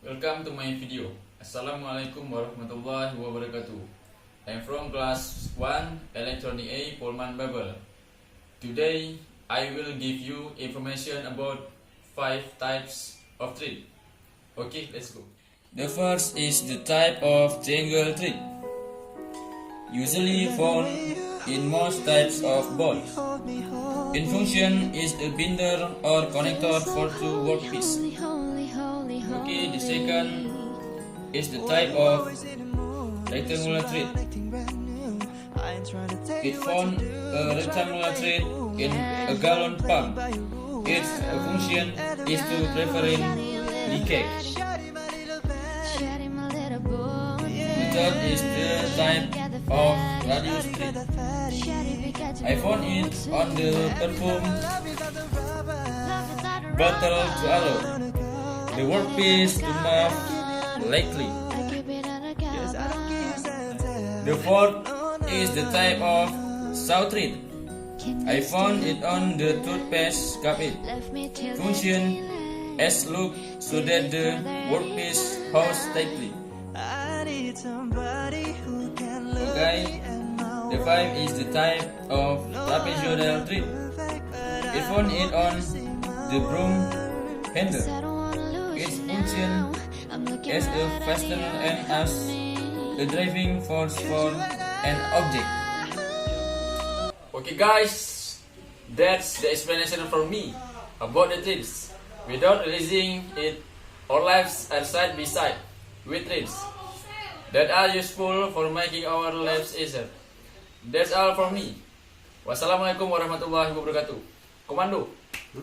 Welcome to my video. Assalamualaikum warahmatullahi wabarakatuh. I'm from class 1 Electronic A Polman Babel. Today I will give you information about 5 types of thread. Okay, let's go. The first is the type of triangle thread, usually found in most types of bolts. In function is a binder or connector for two workpieces. Okay, the second is the type of rectangular thread. It found a rectangular thread in a gallon pump. Its function is to prevent leakage. The third is the type of radius thread. I found it on the perfume bottle to allow the workpiece to move lightly. The fourth is the type of saw thread. I found it on the toothpaste cabinet. Function as look so that the workpiece holds tightly. Okay, the five is the type of trapezoidal thread. I found it on the broom handle. Its function as a fastener and as a driving force for an object. Okay guys, that's the explanation from me about the threads. Without releasing it, our lives are side by side with threads that are useful for making our lives easier. That's all from me. Wassalamualaikum warahmatullahi wabarakatuh. Komando.